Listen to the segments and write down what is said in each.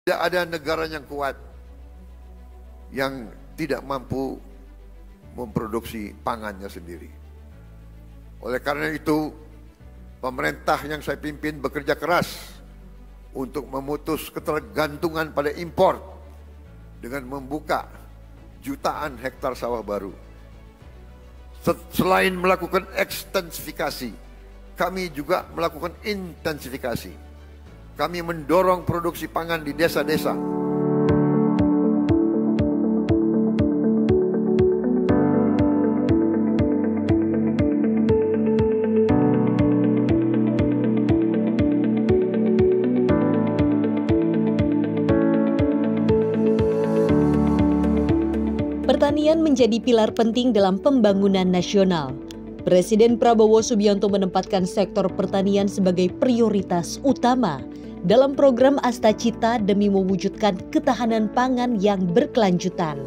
Tidak ada negara yang kuat yang tidak mampu memproduksi pangannya sendiri. Oleh karena itu, pemerintah yang saya pimpin bekerja keras untuk memutus ketergantungan pada impor dengan membuka jutaan hektar sawah baru. Selain melakukan ekstensifikasi, kami juga melakukan intensifikasi. Kami mendorong produksi pangan di desa-desa. Pertanian menjadi pilar penting dalam pembangunan nasional. Presiden Prabowo Subianto menempatkan sektor pertanian sebagai prioritas utama dalam program Astacita demi mewujudkan ketahanan pangan yang berkelanjutan.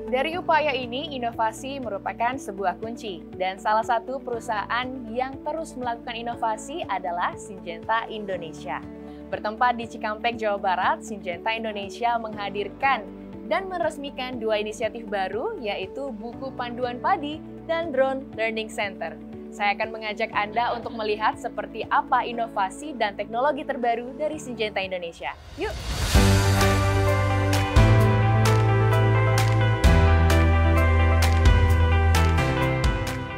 Dari upaya ini, inovasi merupakan sebuah kunci, dan salah satu perusahaan yang terus melakukan inovasi adalah Syngenta Indonesia. Bertempat di Cikampek, Jawa Barat, Syngenta Indonesia menghadirkan dan meresmikan dua inisiatif baru, yaitu buku panduan padi dan drone learning center. Saya akan mengajak Anda untuk melihat seperti apa inovasi dan teknologi terbaru dari Syngenta Indonesia. Yuk!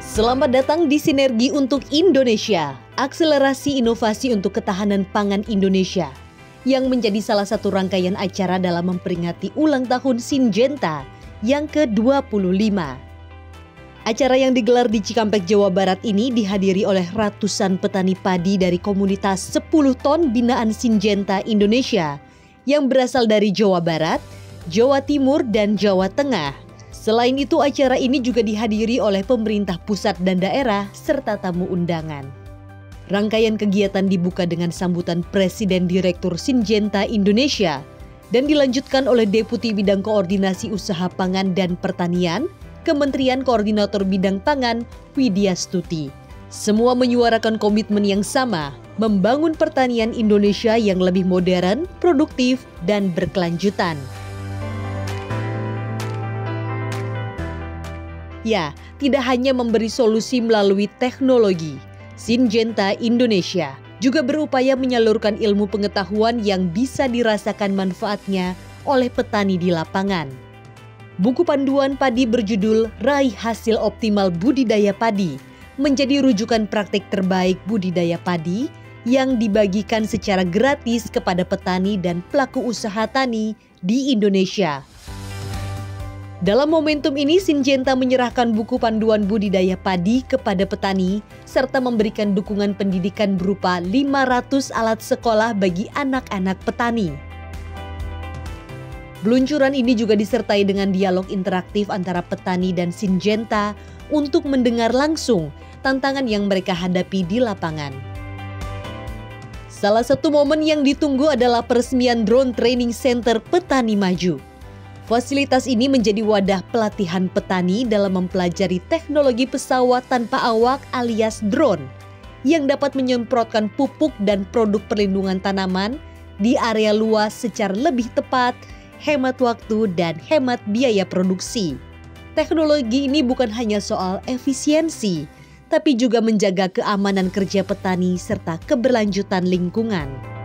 Selamat datang di Sinergi untuk Indonesia, akselerasi inovasi untuk ketahanan pangan Indonesia, yang menjadi salah satu rangkaian acara dalam memperingati ulang tahun Syngenta yang ke-25. Acara yang digelar di Cikampek, Jawa Barat ini dihadiri oleh ratusan petani padi dari komunitas 10 ton binaan Syngenta Indonesia yang berasal dari Jawa Barat, Jawa Timur, dan Jawa Tengah. Selain itu, acara ini juga dihadiri oleh pemerintah pusat dan daerah serta tamu undangan. Rangkaian kegiatan dibuka dengan sambutan Presiden Direktur Syngenta Indonesia dan dilanjutkan oleh Deputi Bidang Koordinasi Usaha Pangan dan Pertanian, Kementerian Koordinator Bidang Pangan, Widya Stuti. Semua menyuarakan komitmen yang sama, membangun pertanian Indonesia yang lebih modern, produktif, dan berkelanjutan. Ya, tidak hanya memberi solusi melalui teknologi, Syngenta Indonesia juga berupaya menyalurkan ilmu pengetahuan yang bisa dirasakan manfaatnya oleh petani di lapangan. Buku panduan padi berjudul Raih Hasil Optimal Budidaya Padi menjadi rujukan praktik terbaik budidaya padi yang dibagikan secara gratis kepada petani dan pelaku usaha tani di Indonesia. Dalam momentum ini, Syngenta menyerahkan buku panduan budidaya padi kepada petani serta memberikan dukungan pendidikan berupa 500 alat sekolah bagi anak-anak petani. Peluncuran ini juga disertai dengan dialog interaktif antara petani dan Syngenta untuk mendengar langsung tantangan yang mereka hadapi di lapangan. Salah satu momen yang ditunggu adalah peresmian Drone Training Center Petani Maju. Fasilitas ini menjadi wadah pelatihan petani dalam mempelajari teknologi pesawat tanpa awak alias drone yang dapat menyemprotkan pupuk dan produk perlindungan tanaman di area luas secara lebih tepat, hemat waktu, dan hemat biaya produksi. Teknologi ini bukan hanya soal efisiensi, tapi juga menjaga keamanan kerja petani serta keberlanjutan lingkungan.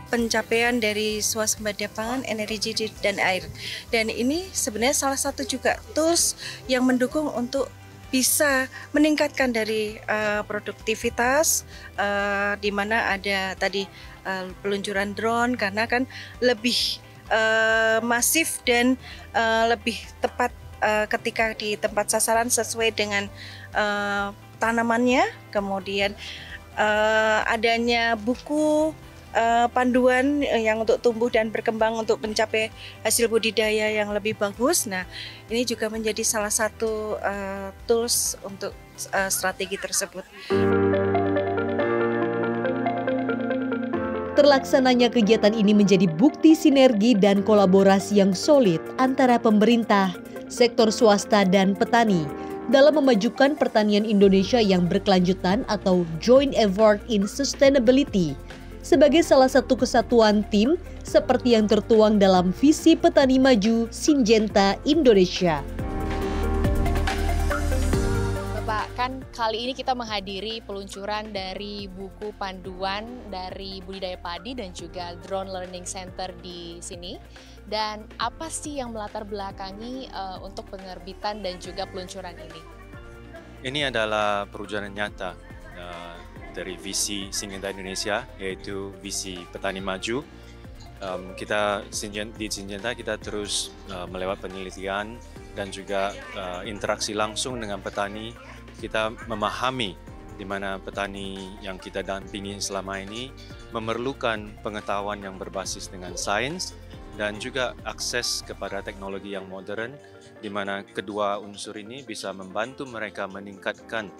Pencapaian dari swasembada pangan, energi, dan air. Dan ini sebenarnya salah satu juga tools yang mendukung untuk bisa meningkatkan dari produktivitas, di mana ada tadi peluncuran drone karena kan lebih masif dan lebih tepat ketika di tempat sasaran sesuai dengan tanamannya. Kemudian adanya buku panduan yang untuk tumbuh dan berkembang untuk mencapai hasil budidaya yang lebih bagus. Nah, ini juga menjadi salah satu tools untuk strategi tersebut. Terlaksananya kegiatan ini menjadi bukti sinergi dan kolaborasi yang solid antara pemerintah, sektor swasta dan petani dalam memajukan pertanian Indonesia yang berkelanjutan atau Joint Effort in Sustainability sebagai salah satu kesatuan tim seperti yang tertuang dalam visi Petani Maju Syngenta Indonesia. Bapak, kan kali ini kita menghadiri peluncuran dari buku panduan dari budidaya padi dan juga Drone Learning Center di sini. Dan apa sih yang melatar belakangi untuk penerbitan dan juga peluncuran ini? Ini adalah perwujudan nyata dari visi Syngenta Indonesia, yaitu visi Petani Maju. Di Syngenta kita terus melewat penelitian dan juga interaksi langsung dengan petani. Kita memahami di mana petani yang kita dampingi selama ini memerlukan pengetahuan yang berbasis dengan sains dan juga akses kepada teknologi yang modern, di mana kedua unsur ini bisa membantu mereka meningkatkan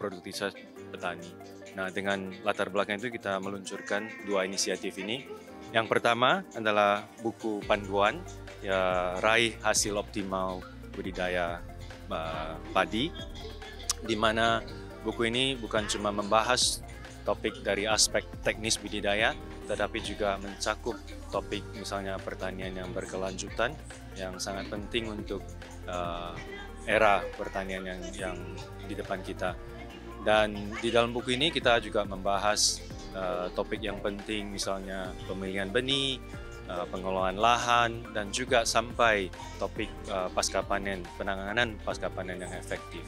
produktivitas petani. Nah, dengan latar belakang itu kita meluncurkan dua inisiatif ini. Yang pertama adalah buku panduan, ya, raih hasil optimal budidaya padi, di mana buku ini bukan cuma membahas topik dari aspek teknis budidaya, tetapi juga mencakup topik misalnya pertanian yang berkelanjutan yang sangat penting untuk era pertanian yang di depan kita. Dan di dalam buku ini kita juga membahas topik yang penting, misalnya pemilihan benih, pengelolaan lahan, dan juga sampai topik pasca panen, penanganan pasca panen yang efektif.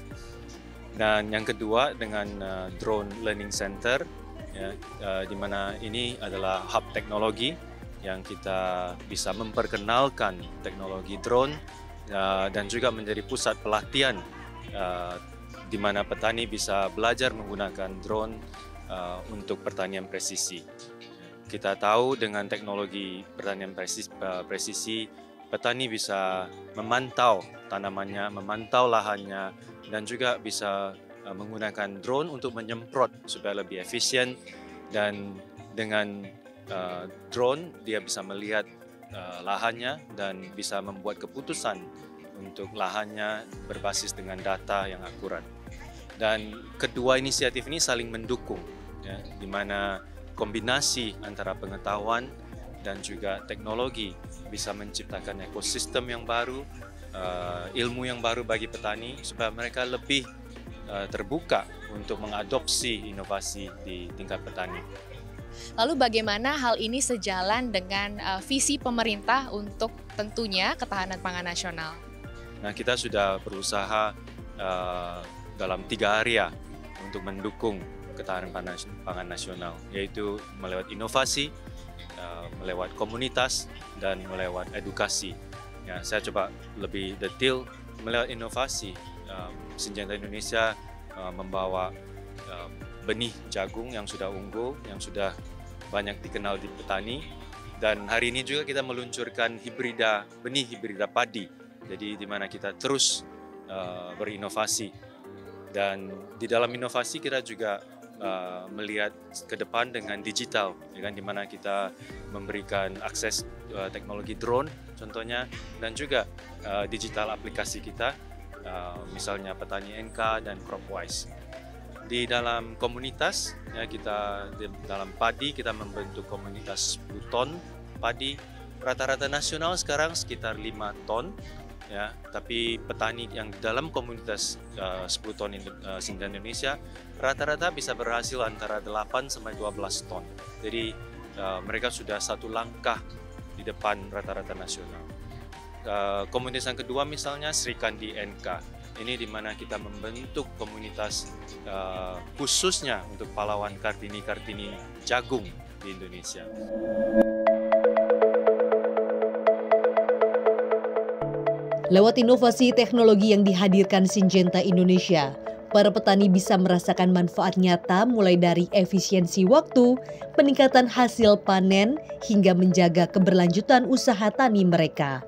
Dan yang kedua dengan Drone Learning Center, ya, di mana ini adalah hub teknologi yang kita bisa memperkenalkan teknologi drone dan juga menjadi pusat pelatihan di mana petani bisa belajar menggunakan drone untuk pertanian presisi. Kita tahu dengan teknologi pertanian presisi, petani bisa memantau tanamannya, memantau lahannya, dan juga bisa menggunakan drone untuk menyemprot supaya lebih efisien. Dan dengan drone dia bisa melihat lahannya dan bisa membuat keputusan untuk lahannya berbasis dengan data yang akurat. Dan kedua inisiatif ini saling mendukung, ya, di mana kombinasi antara pengetahuan dan juga teknologi bisa menciptakan ekosistem yang baru, ilmu yang baru bagi petani supaya mereka lebih terbuka untuk mengadopsi inovasi di tingkat petani. Lalu bagaimana hal ini sejalan dengan visi pemerintah untuk tentunya ketahanan pangan nasional? Nah, kita sudah berusaha dalam 3 area untuk mendukung ketahanan pangan nasional, yaitu melewat inovasi, melewat komunitas, dan melewat edukasi. Ya, saya coba lebih detail melewat inovasi. Syngenta Indonesia membawa benih jagung yang sudah unggul, yang sudah banyak dikenal di petani, dan hari ini juga kita meluncurkan benih hibrida padi. Jadi di mana kita terus berinovasi, dan di dalam inovasi kita juga melihat ke depan dengan digital, ya kan, di mana kita memberikan akses teknologi drone contohnya, dan juga digital aplikasi kita, misalnya Petani NK dan Cropwise. Di dalam komunitas, ya, dalam padi kita membentuk komunitas 10 ton padi. Rata-rata nasional sekarang sekitar 5 ton. Ya, tapi petani yang dalam komunitas 10 ton Syngenta Indonesia rata-rata bisa berhasil antara 8 sampai 12 ton. Jadi mereka sudah satu langkah di depan rata-rata nasional. Komunitas yang kedua misalnya Sri Kandi NK. Ini di mana kita membentuk komunitas khususnya untuk pahlawan Kartini jagung di Indonesia. Lewat inovasi teknologi yang dihadirkan Syngenta Indonesia, para petani bisa merasakan manfaat nyata mulai dari efisiensi waktu, peningkatan hasil panen, hingga menjaga keberlanjutan usaha tani mereka.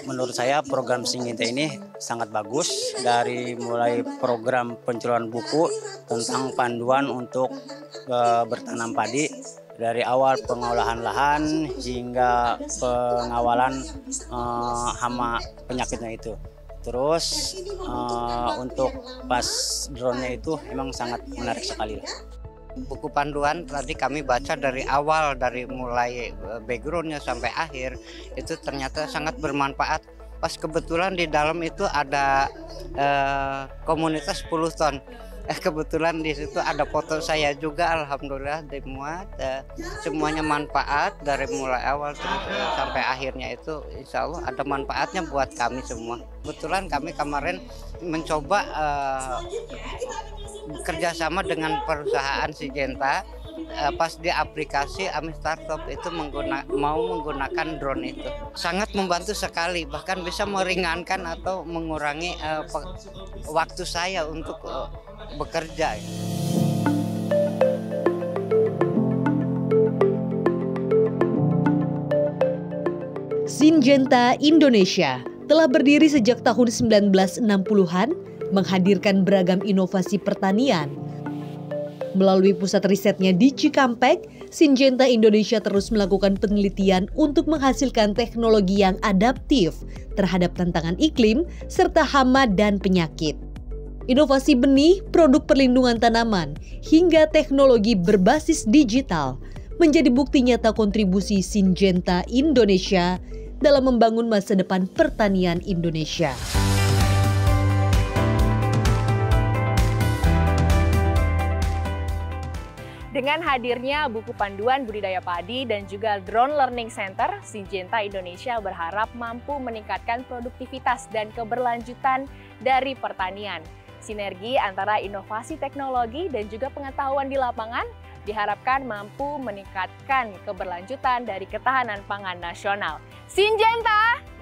Menurut saya program Syngenta ini sangat bagus, dari mulai program penjualan buku tentang panduan untuk bertanam padi, Dari awal pengolahan lahan hingga pengawalan hama penyakitnya itu. Terus untuk pas drone-nya itu emang sangat menarik sekali. Buku panduan tadi kami baca dari awal, dari mulai backgroundnya sampai akhir, itu ternyata sangat bermanfaat. Pas kebetulan di dalam itu ada komunitas 10 ton. Kebetulan di situ ada foto saya juga, alhamdulillah dimuat. Semuanya manfaat dari mulai awal sampai akhirnya itu insya Allah ada manfaatnya buat kami semua. Kebetulan kami kemarin mencoba kerjasama dengan perusahaan Syngenta. Pas di aplikasi AMI Startup itu mau menggunakan drone itu sangat membantu sekali, bahkan bisa meringankan atau mengurangi waktu saya untuk bekerja. Syngenta Indonesia telah berdiri sejak tahun 1960-an, menghadirkan beragam inovasi pertanian. Melalui pusat risetnya di Cikampek, Syngenta Indonesia terus melakukan penelitian untuk menghasilkan teknologi yang adaptif terhadap tantangan iklim serta hama dan penyakit. Inovasi benih, produk perlindungan tanaman, hingga teknologi berbasis digital menjadi bukti nyata kontribusi Syngenta Indonesia dalam membangun masa depan pertanian Indonesia. Dengan hadirnya buku panduan budidaya padi dan juga Drone Learning Center, Syngenta Indonesia berharap mampu meningkatkan produktivitas dan keberlanjutan dari pertanian. Sinergi antara inovasi teknologi dan juga pengetahuan di lapangan diharapkan mampu meningkatkan keberlanjutan dari ketahanan pangan nasional. Syngenta!